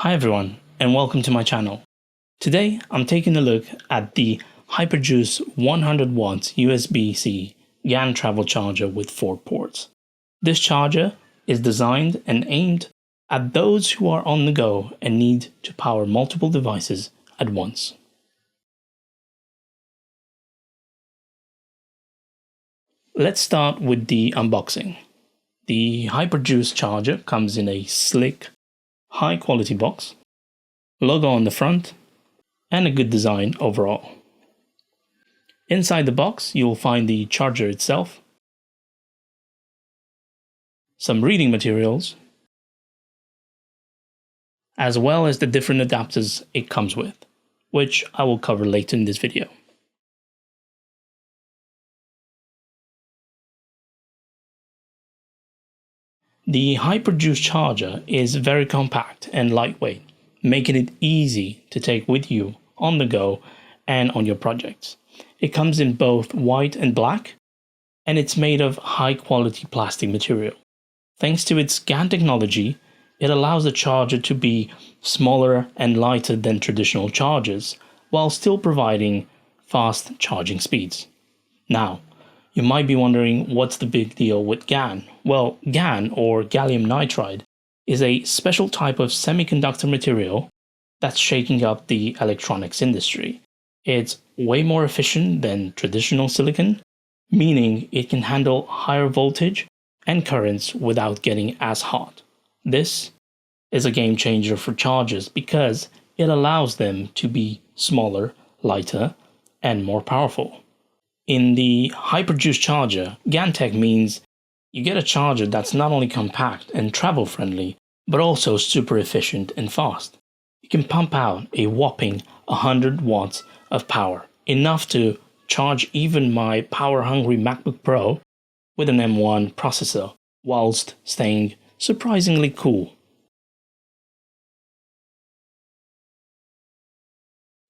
Hi everyone, and welcome to my channel. Today I'm taking a look at the HyperJuice 100 watts USB-C GaN Travel Charger with 4 ports. This charger is designed and aimed at those who are on the go and need to power multiple devices at once. Let's start with the unboxing. The HyperJuice charger comes in a sleek, high-quality box, logo on the front, and a good design overall. Inside the box, you'll find the charger itself, some reading materials, as well as the different adapters it comes with, which I will cover later in this video. The HyperJuice charger is very compact and lightweight, making it easy to take with you on the go and on your projects. It comes in both white and black, and it's made of high-quality plastic material. Thanks to its GaN technology, it allows the charger to be smaller and lighter than traditional chargers, while still providing fast charging speeds. Now, you might be wondering, what's the big deal with GaN? Well, GaN, or gallium nitride, is a special type of semiconductor material that's shaking up the electronics industry. It's way more efficient than traditional silicon, meaning it can handle higher voltage and currents without getting as hot. This is a game changer for chargers because it allows them to be smaller, lighter, and more powerful. In the HyperJuice charger, GaN tech means you get a charger that's not only compact and travel-friendly, but also super efficient and fast. It can pump out a whopping 100 watts of power, enough to charge even my power-hungry MacBook Pro with an M1 processor, whilst staying surprisingly cool.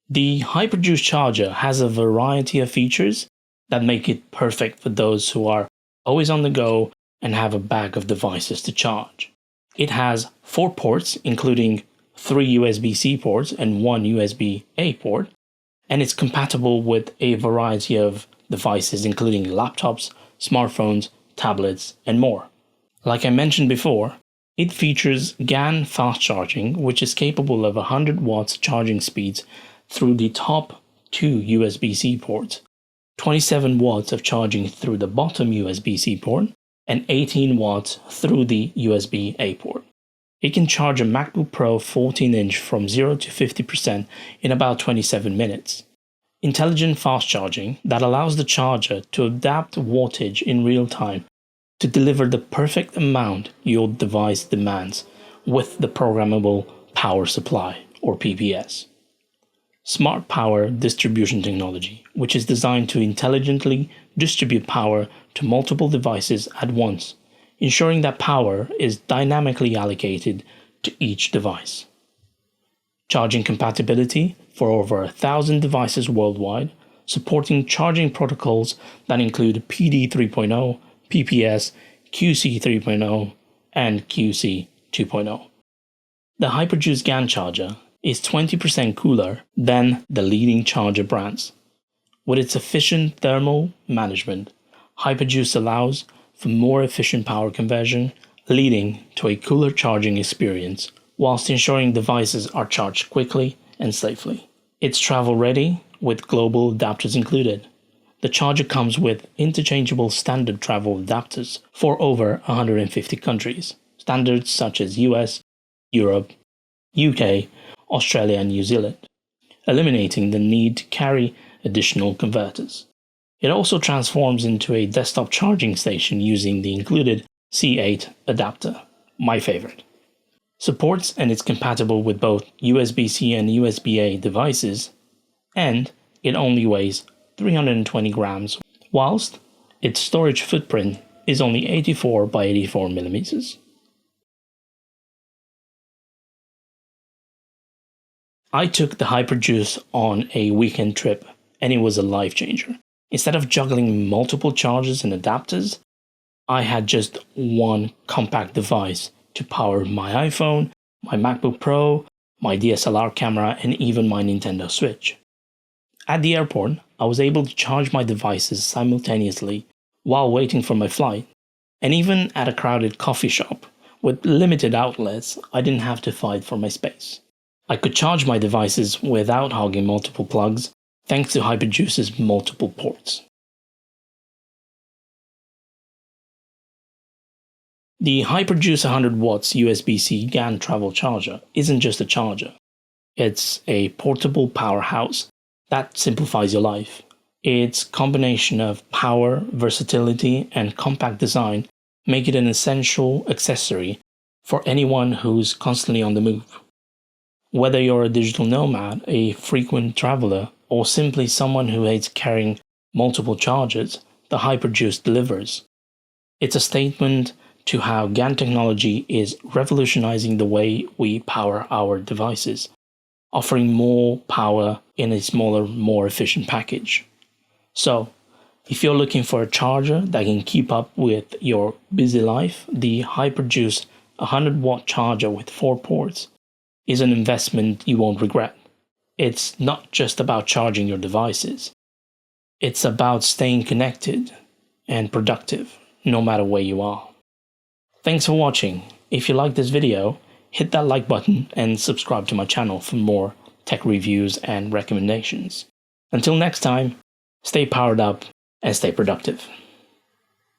The HyperJuice charger has a variety of features that make it perfect for those who are always on the go and have a bag of devices to charge. It has 4 ports, including 3 USB-C ports and 1 USB-A port, and it's compatible with a variety of devices including laptops, smartphones, tablets, and more. Like I mentioned before, it features GaN fast charging, which is capable of 100 watts charging speeds through the top 2 USB-C ports, 27 watts of charging through the bottom USB-C port, and 18 watts through the USB-A port. It can charge a MacBook Pro 14-inch from 0 to 50% in about 27 minutes. Intelligent fast charging that allows the charger to adapt wattage in real time to deliver the perfect amount your device demands with the programmable power supply, or PPS. Smart Power Distribution Technology, which is designed to intelligently distribute power to multiple devices at once, ensuring that power is dynamically allocated to each device. Charging compatibility for over 1,000 devices worldwide, supporting charging protocols that include PD 3.0, PPS, QC 3.0, and QC 2.0. The HyperJuice GaN charger is 20% cooler than the leading charger brands. With its efficient thermal management, HyperJuice allows for more efficient power conversion, leading to a cooler charging experience, whilst ensuring devices are charged quickly and safely. It's travel-ready with global adapters included. The charger comes with interchangeable standard travel adapters for over 150 countries, standards such as US, Europe, UK, Australia, and New Zealand, eliminating the need to carry additional converters. It also transforms into a desktop charging station using the included C8 adapter, my favorite. Supports and it's compatible with both USB-C and USB-A devices, and it only weighs 320 grams, whilst its storage footprint is only 84 by 84 millimeters. I took the HyperJuice on a weekend trip, and it was a life changer. Instead of juggling multiple chargers and adapters, I had just one compact device to power my iPhone, my MacBook Pro, my DSLR camera, and even my Nintendo Switch. At the airport, I was able to charge my devices simultaneously while waiting for my flight, and even at a crowded coffee shop with limited outlets, I didn't have to fight for my space. I could charge my devices without hogging multiple plugs thanks to HyperJuice's multiple ports. The HyperJuice 100 watts USB-C GaN Travel Charger isn't just a charger. It's a portable powerhouse that simplifies your life. Its combination of power, versatility, and compact design make it an essential accessory for anyone who's constantly on the move. Whether you're a digital nomad, a frequent traveler, or simply someone who hates carrying multiple chargers, the HyperJuice delivers. It's a statement to how GaN technology is revolutionizing the way we power our devices, offering more power in a smaller, more efficient package. So, if you're looking for a charger that can keep up with your busy life, the HyperJuice 100-watt charger with 4 ports is an investment you won't regret. It's not just about charging your devices. It's about staying connected and productive, no matter where you are. Thanks for watching. If you like this video, hit that like button and subscribe to my channel for more tech reviews and recommendations. Until next time, stay powered up and stay productive.